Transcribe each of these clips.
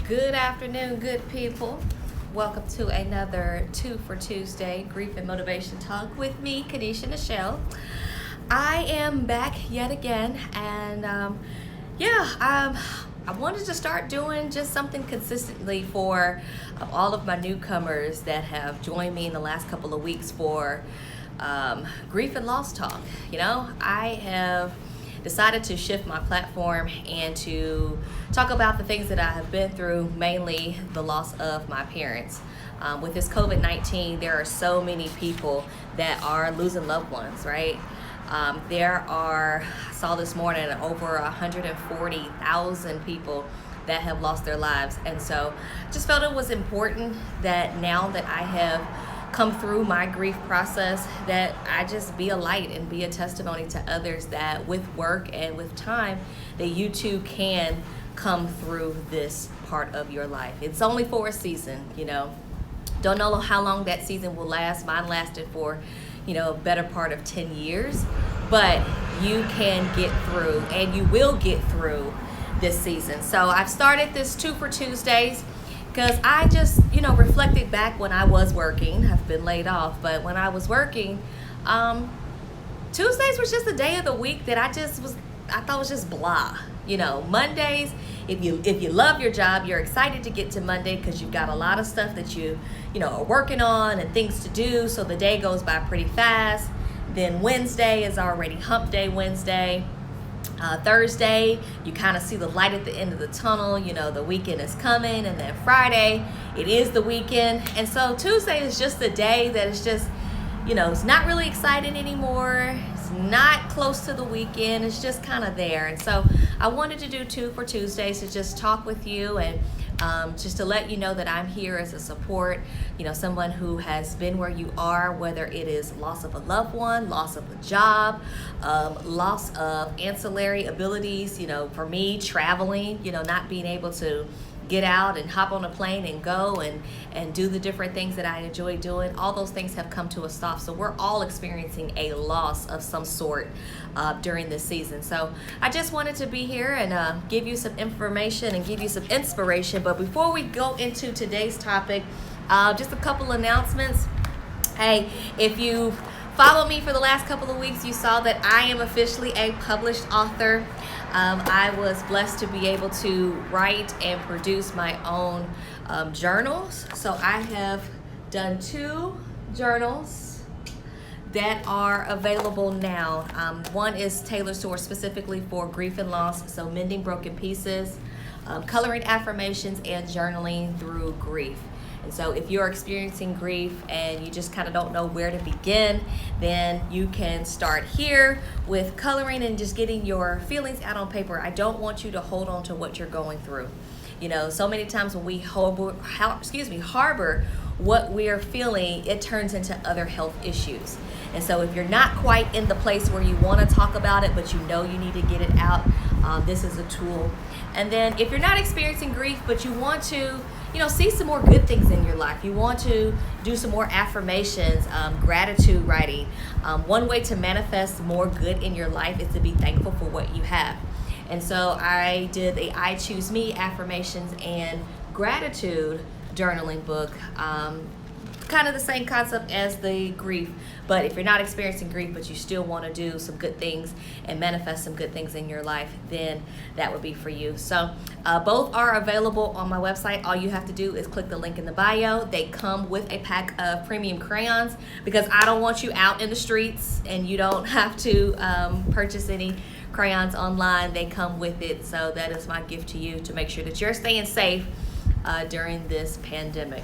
Good afternoon, good people. Welcome to another Two for Tuesday Grief and Motivation Talk with me, Kanisha Nichelle. I am back yet again, and I wanted to start doing just something consistently for all of my newcomers that have joined me in the last couple of weeks for grief and loss talk. I have decided to shift my platform and to talk about the things that I have been through, mainly the loss of my parents. With this COVID-19, there are so many people that are losing loved ones, right? I saw this morning, over 140,000 people that have lost their lives. And so I just felt it was important that now that I have come through my grief process, that I just be a light and be a testimony to others that with work and with time, that you too can come through this part of your life. It's only for a season, Don't know how long that season will last. Mine lasted for, a better part of 10 years. But you can get through, and you will get through this season. So I've started this 2 for Tuesdays because I just, reflected back when I was working. I've been laid off, but when I was working, Tuesdays was just a day of the week that I thought was just blah. Mondays, if you love your job, you're excited to get to Monday because you've got a lot of stuff that you are working on and things to do, so the day goes by pretty fast. Then Wednesday is already hump day Wednesday. Thursday, you kind of see the light at the end of the tunnel, the weekend is coming. And then Friday, it is the weekend. And so Tuesday is just the day that is just, it's not really exciting anymore. It's not close to the weekend. It's just kind of there. And so I wanted to do 2 for Tuesdays to just talk with you and just to let you know that I'm here as a support, someone who has been where you are, whether it is loss of a loved one, loss of a job, loss of ancillary abilities, for me, traveling, not being able to get out and hop on a plane and go and do the different things that I enjoy doing. All those things have come to a stop. So we're all experiencing a loss of some sort during this season. So I just wanted to be here and give you some information and give you some inspiration. But before we go into today's topic, just a couple announcements. Hey, if you followed me for the last couple of weeks, you saw that I am officially a published author. I was blessed to be able to write and produce my own journals. So I have done 2 journals that are available now. One is tailored specifically for grief and loss, so mending broken pieces, coloring affirmations, and journaling through grief. And so if you're experiencing grief and you just kind of don't know where to begin, then you can start here with coloring and just getting your feelings out on paper. I don't want you to hold on to what you're going through. So many times when we harbor what we're feeling, it turns into other health issues. And so if you're not quite in the place where you want to talk about it, but you need to get it out, this is a tool. And then if you're not experiencing grief, but you want to see some more good things in your life. You want to do some more affirmations, gratitude writing. One way to manifest more good in your life is to be thankful for what you have. And so I did the I Choose Me affirmations and gratitude journaling book. Kind of the same concept as the grief, but if you're not experiencing grief but you still want to do some good things and manifest some good things in your life, then that would be for you. So both are available on my website. All you have to do is click the link in the bio. They come with a pack of premium crayons because I don't want you out in the streets and you don't have to purchase any crayons online. They come with it, so that is my gift to you to make sure that you're staying safe during this pandemic.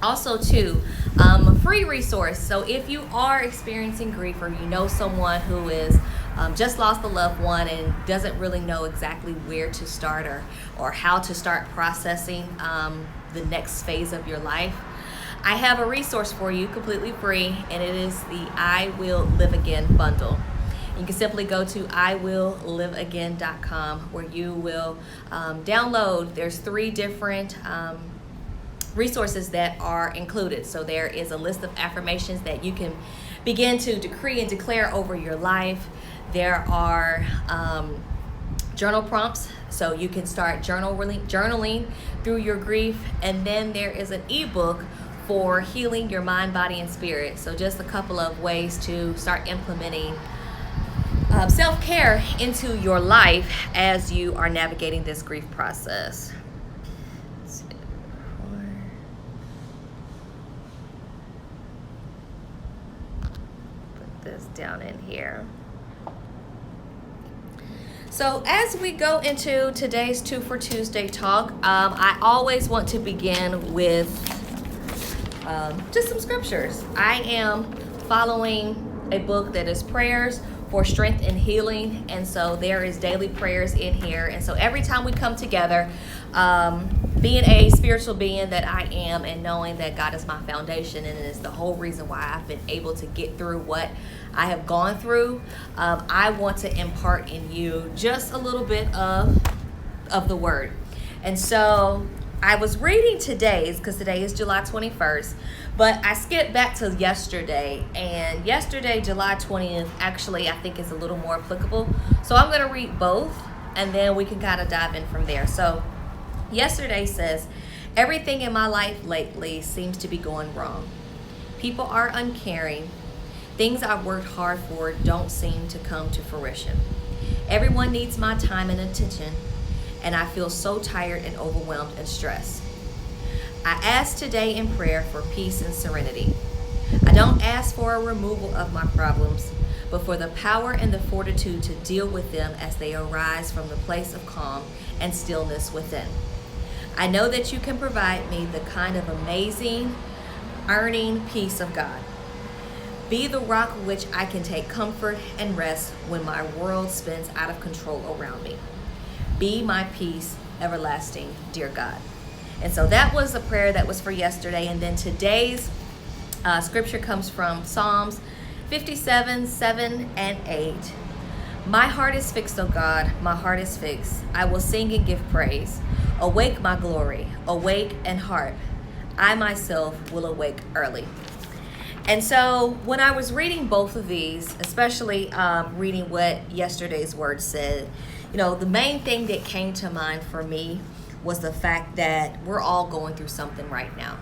Also, too, a free resource. So if you are experiencing grief or you know someone who is just lost a loved one and doesn't really know exactly where to start or how to start processing the next phase of your life, I have a resource for you completely free, and it is the I Will Live Again bundle. You can simply go to iwillliveagain.com where you will download. There's 3 different resources that are included. So there is a list of affirmations that you can begin to decree and declare over your life. There are journal prompts, so you can start journaling through your grief. And then there is an ebook for healing your mind, body, and spirit. So just a couple of ways to start implementing self-care into your life as you are navigating this grief process. Put this down in here. So as we go into today's Two for Tuesday talk, I always want to begin with just some scriptures. I am following a book that is Prayers for Strength and Healing, and so there is daily prayers in here. And so every time we come together, being a spiritual being that I am, and knowing that God is my foundation and is the whole reason why I've been able to get through what I have gone through, I want to impart in you just a little bit of the word. And so I was reading today's, because today is July 21st, but I skipped back to yesterday, and yesterday, July 20th, actually I think is a little more applicable. So I'm going to read both, and then we can kind of dive in from there. So yesterday says, everything in my life lately seems to be going wrong. People are uncaring. Things I've worked hard for don't seem to come to fruition. Everyone needs my time and attention, and I feel so tired and overwhelmed and stressed. I ask today in prayer for peace and serenity. I don't ask for a removal of my problems, but for the power and the fortitude to deal with them as they arise from the place of calm and stillness within. I know that you can provide me the kind of amazing, earning peace of God. Be the rock which I can take comfort and rest when my world spins out of control around me. Be my peace, everlasting, dear God. And so that was a prayer that was for yesterday. And then today's scripture comes from Psalms 57, 7, and 8. My heart is fixed, O God, my heart is fixed. I will sing and give praise. Awake, my glory, awake and harp. I myself will awake early. And so when I was reading both of these, especially reading what yesterday's word said, the main thing that came to mind for me was the fact that we're all going through something right now.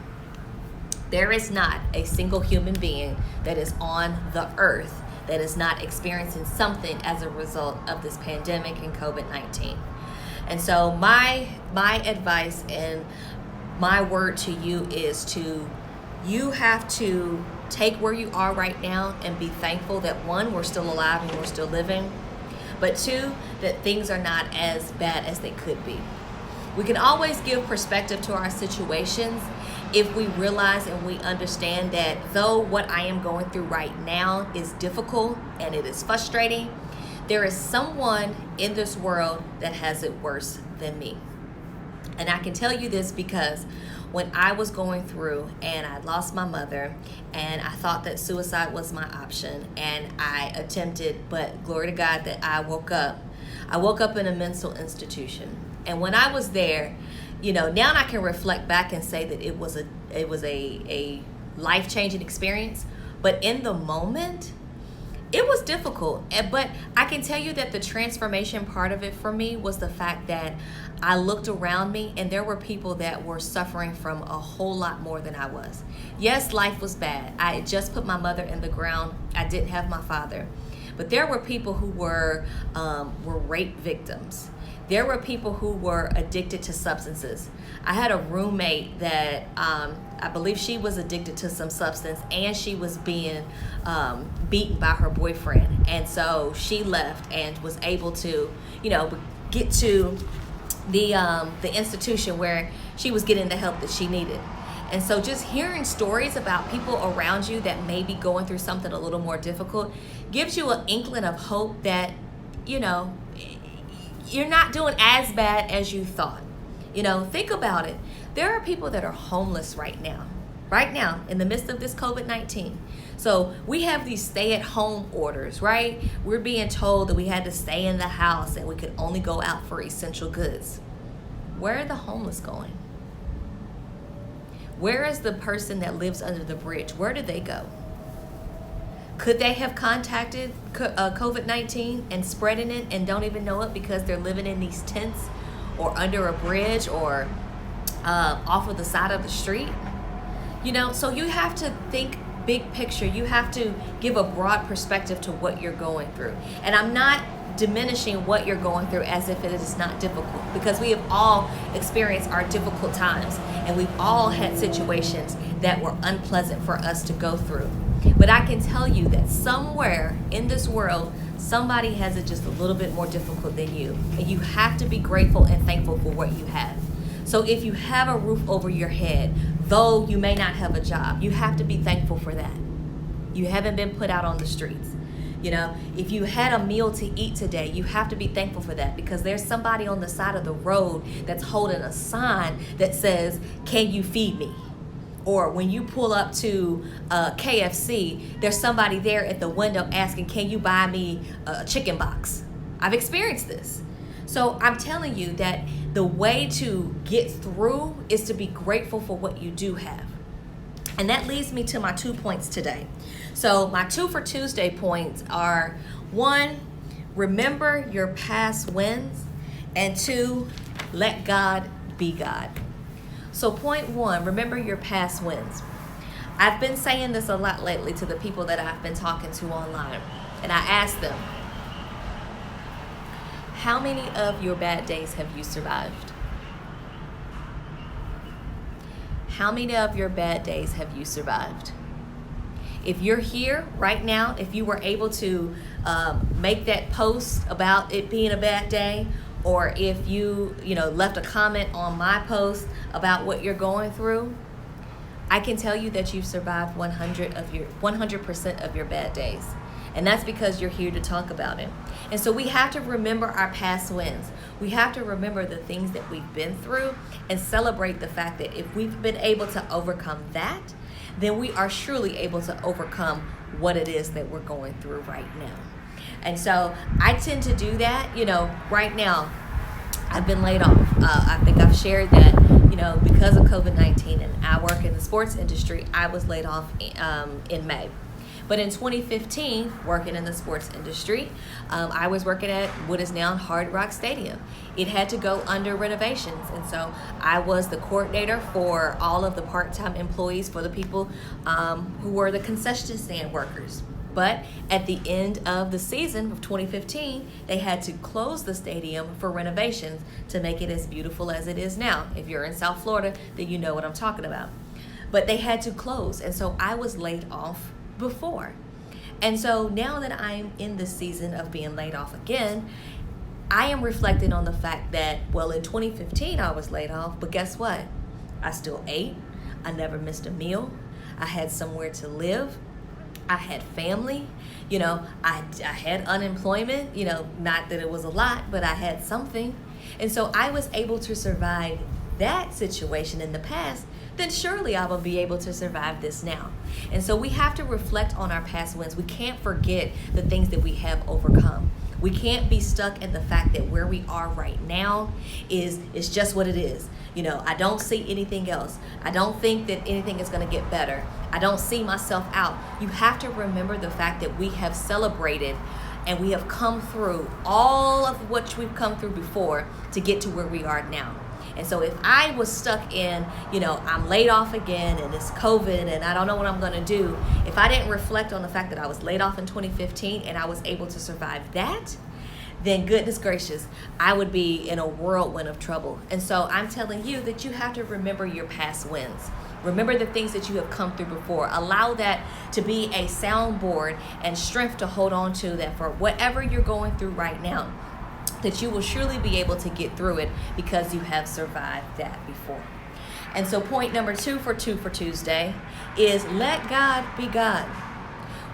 There is not a single human being that is on the earth that is not experiencing something as a result of this pandemic and COVID-19. And so my advice and my word to you is you have to take where you are right now and be thankful that, one, we're still alive and we're still living, but two, that things are not as bad as they could be. We can always give perspective to our situations if we realize and we understand that though what I am going through right now is difficult and it is frustrating, there is someone in this world that has it worse than me. And I can tell you this because when I was going through and I lost my mother and I thought that suicide was my option, and I attempted, but glory to God that I woke up in a mental institution. And when I was there, now I can reflect back and say that it was a life-changing experience. But in the moment, it was difficult. But I can tell you that the transformation part of it for me was the fact that I looked around me and there were people that were suffering from a whole lot more than I was. Yes, life was bad. I had just put my mother in the ground. I didn't have my father. But there were people who were rape victims. There were people who were addicted to substances. I had a roommate that I believe she was addicted to some substance, and she was being beaten by her boyfriend. And so she left and was able to, get to the institution where she was getting the help that she needed. And so just hearing stories about people around you that may be going through something a little more difficult gives you an inkling of hope that, you're not doing as bad as you thought. Think about it. There are people that are homeless right now in the midst of this COVID-19. So we have these stay-at-home orders, right? We're being told that we had to stay in the house and we could only go out for essential goods. Where are the homeless going? Where is the person that lives under the bridge? Where do they go? Could they have contacted COVID-19 and spreading it and don't even know it because they're living in these tents or under a bridge or off of the side of the street? So you have to think big picture. You have to give a broad perspective to what you're going through. And I'm not diminishing what you're going through as if it is not difficult, because we have all experienced our difficult times and we've all had situations that were unpleasant for us to go through. But I can tell you that somewhere in this world, somebody has it just a little bit more difficult than you. And you have to be grateful and thankful for what you have. So if you have a roof over your head, though you may not have a job, you have to be thankful for that. You haven't been put out on the streets. If you had a meal to eat today, you have to be thankful for that, because there's somebody on the side of the road that's holding a sign that says, "Can you feed me?" Or when you pull up to KFC, there's somebody there at the window asking, "Can you buy me a chicken box?" I've experienced this. So I'm telling you that the way to get through is to be grateful for what you do have. And that leads me to my 2 points today. So my 2 for Tuesday points are: 1, remember your past wins, and 2, let God be God. So point 1, remember your past wins. I've been saying this a lot lately to the people that I've been talking to online, and I ask them, how many of your bad days have you survived? How many of your bad days have you survived? If you're here right now, if you were able to make that post about it being a bad day, or if you left a comment on my post about what you're going through, I can tell you that you've survived 100% of your bad days. And that's because you're here to talk about it. And so we have to remember our past wins. We have to remember the things that we've been through and celebrate the fact that if we've been able to overcome that, then we are surely able to overcome what it is that we're going through right now. And so I tend to do that. Right now, I've been laid off. I think I've shared that, because of COVID-19 and I work in the sports industry, I was laid off in May. But in 2015, working in the sports industry, I was working at what is now Hard Rock Stadium. It had to go under renovations. And so I was the coordinator for all of the part-time employees for the people who were the concession stand workers. But at the end of the season of 2015, they had to close the stadium for renovations to make it as beautiful as it is now. If you're in South Florida, then you know what I'm talking about. But they had to close. And so I was laid off before. And so now that I'm in this season of being laid off again, I am reflecting on the fact that, in 2015 I was laid off, but guess what? I still ate. I never missed a meal. I had somewhere to live. I had family. I had unemployment, not that it was a lot, but I had something. And so I was able to survive that situation in the past. Then surely I will be able to survive this now. And so we have to reflect on our past wins. We can't forget the things that we have overcome. We can't be stuck in the fact that where we are right now is just what it is. I don't see anything else. I don't think that anything is going to get better. I don't see myself out. You have to remember the fact that we have celebrated and we have come through all of what we've come through before to get to where we are now. And so if I was stuck in, I'm laid off again and it's COVID and I don't know what I'm going to do, if I didn't reflect on the fact that I was laid off in 2015 and I was able to survive that, then goodness gracious, I would be in a whirlwind of trouble. And so I'm telling you that you have to remember your past wins. Remember the things that you have come through before. Allow that to be a soundboard and strength to hold on to, that for whatever you're going through right now, that you will surely be able to get through it because you have survived that before. And so point number 2 for Tuesday is let God be God.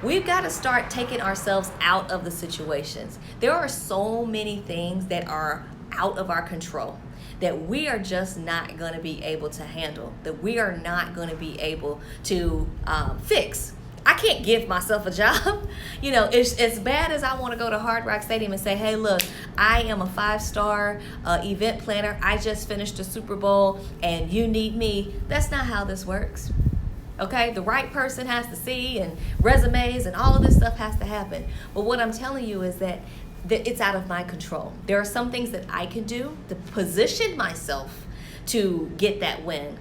We've got to start taking ourselves out of the situations. There are so many things that are out of our control that we are just not going to be able to handle, that we are not going to be able to fix. I can't give myself a job. It's as bad as I want to go to Hard Rock Stadium and say, hey, look, I am a 5-star event planner. I just finished the Super Bowl and you need me. That's not how this works. Okay, the right person has to see, and resumes and all of this stuff has to happen. But what I'm telling you is that it's out of my control. There are some things that I can do to position myself to get that win,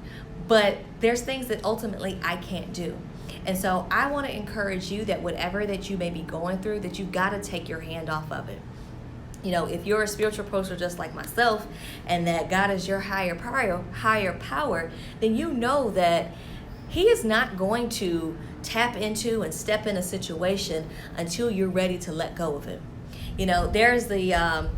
but there's things that ultimately I can't do. And so I want to encourage you that whatever that you may be going through, that you've got to take your hand off of it. You know, if you're a spiritual approacher just like myself, and that God is your higher power, then you know that He is not going to tap into and step in a situation until you're ready to let go of it. You know, there's the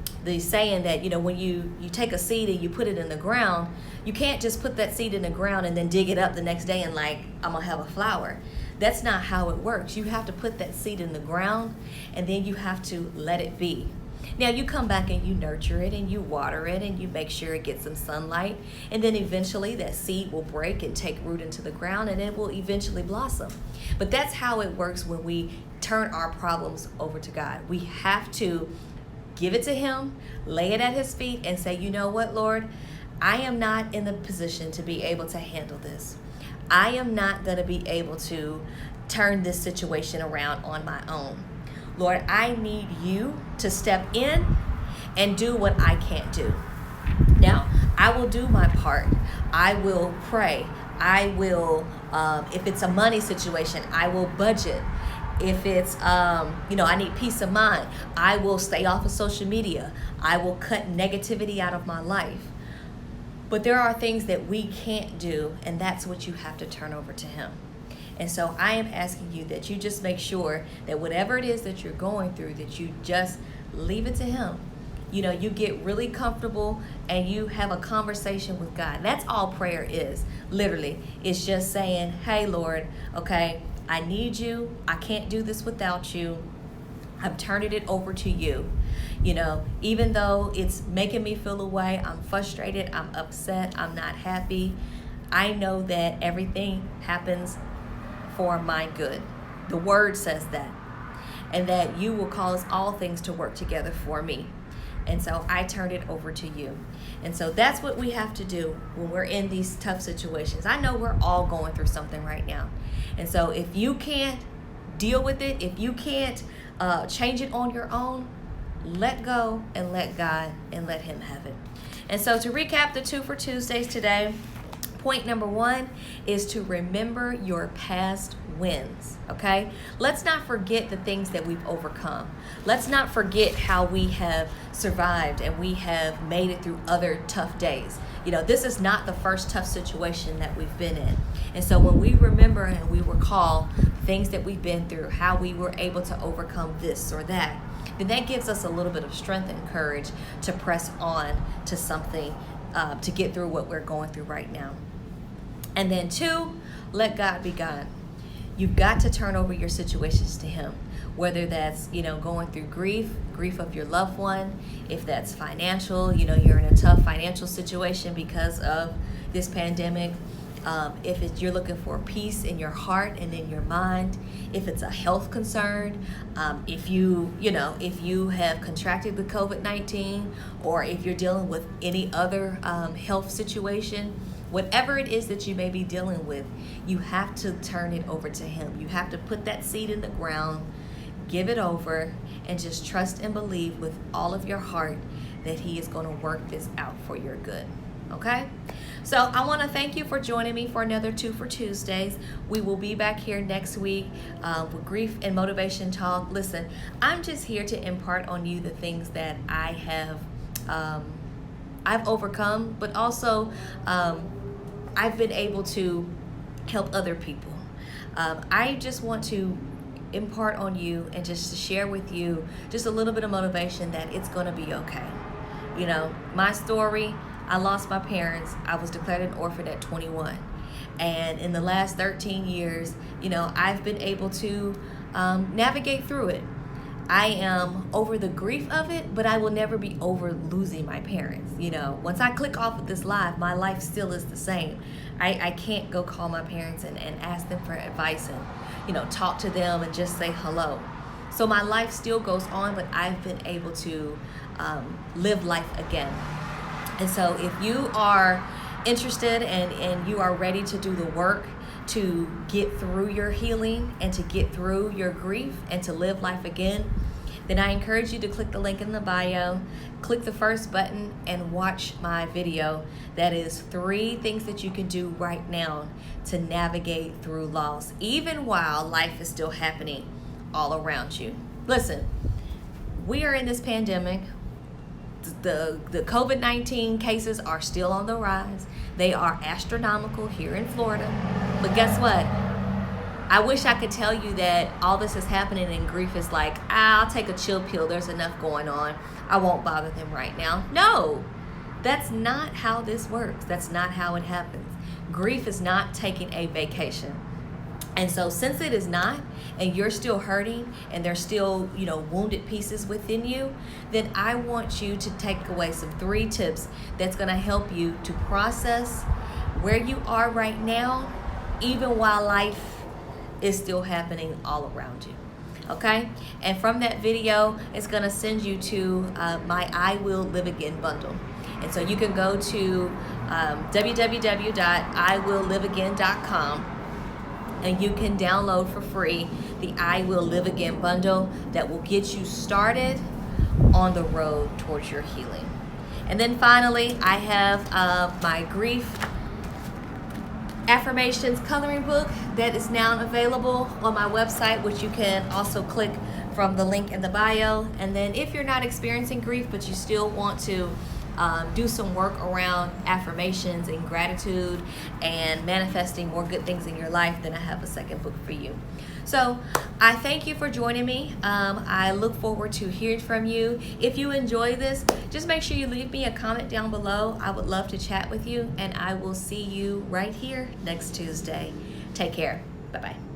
saying that, you know, when you take a seed and you put it in the ground, you can't just put that seed in the ground and then dig it up the next day and like, I'm gonna have a flower. That's not how it works. You have to put that seed in the ground, and then you have to let it be. Now you come back and you nurture it and you water it and you make sure it gets some sunlight, and then eventually that seed will break and take root into the ground, and it will eventually blossom. But that's how it works when we turn our problems over to God. We have to give it to Him, lay it at His feet, and say, you know what, Lord, I am not in the position to be able to handle this. I am not going to be able to turn this situation around on my own. Lord, I need you to step in and do what I can't do. Now, I will do my part. I will pray. I will, if it's a money situation, I will budget. If it's, I need peace of mind, I will stay off of social media. I will cut negativity out of my life. But there are things that we can't do, and that's what you have to turn over to Him. And so I am asking you that you just make sure that whatever it is that you're going through, that you just leave it to Him. You know, you get really comfortable and you have a conversation with God. That's all prayer is, literally. It's just saying, hey, Lord, okay, I need you. I can't do this without you. I'm turning it over to you. You know, even though it's making me feel away, I'm frustrated, I'm upset, I'm not happy, I know that everything happens for my good. The word says that. And that you will cause all things to work together for me. And so I turned it over to you. And so that's what we have to do when we're in these tough situations. I know we're all going through something right now. And so if you can't deal with it, if you can't change it on your own, let go and let God and let Him have it. And so to recap the 2 for Tuesdays today, point number 1 is to remember your past wins, okay? Let's not forget the things that we've overcome. Let's not forget how we have survived and we have made it through other tough days. You know, this is not the first tough situation that we've been in. And so when we remember and we recall things that we've been through, how we were able to overcome this or that, then that gives us a little bit of strength and courage to press on to something, to get through what we're going through right now. And then 2, let God be God. You've got to turn over your situations to Him, whether that's, going through grief of your loved one, if that's financial, you're in a tough financial situation because of this pandemic. If you're looking for peace in your heart and in your mind, if it's a health concern, if you have contracted the COVID-19, or if you're dealing with any other health situation, whatever it is that you may be dealing with, you have to turn it over to Him. You have to put that seed in the ground, give it over, and just trust and believe with all of your heart that He is going to work this out for your good. Okay? So I want to thank you for joining me for another 2 for Tuesdays. We will be back here next week with Grief and Motivation Talk. Listen, I'm just here to impart on you the things that I have I've overcome, but also I've been able to help other people. I just want to impart on you and just to share with you just a little bit of motivation that it's going to be okay. My story, I lost my parents. I was declared an orphan at 21. And in the last 13 years, I've been able to navigate through it. I am over the grief of it, but I will never be over losing my parents. Once I click off of this live, my life still is the same. I can't go call my parents and ask them for advice and, talk to them and just say hello. So my life still goes on, but I've been able to live life again. And so if you are interested and you are ready to do the work to get through your healing and to get through your grief and to live life again, then I encourage you to click the link in the bio, click the first button, and watch my video. That is 3 things that you can do right now to navigate through loss, even while life is still happening all around you. Listen, we are in this pandemic. The COVID-19 cases are still on the rise. They are astronomical here in Florida. But guess what? I wish I could tell you that all this is happening and grief is like, I'll take a chill pill. There's enough going on. I won't bother them right now. No, that's not how this works. That's not how it happens. Grief is not taking a vacation. And so since it is not, and you're still hurting, and there's still, wounded pieces within you, then I want you to take away some 3 tips that's going to help you to process where you are right now, even while life is still happening all around you. Okay? And from that video, it's going to send you to my I Will Live Again bundle. And so you can go to www.iwillliveagain.com, and you can download for free the I Will Live Again bundle that will get you started on the road towards your healing. And then finally, I have my grief affirmations coloring book that is now available on my website, which you can also click from the link in the bio. And then if you're not experiencing grief but you still want to do some work around affirmations and gratitude and manifesting more good things in your life, then I have a second book for you. So I thank you for joining me. I look forward to hearing from you. If you enjoy this, just make sure you leave me a comment down below. I would love to chat with you, and I will see you right here next Tuesday. Take care. Bye-bye.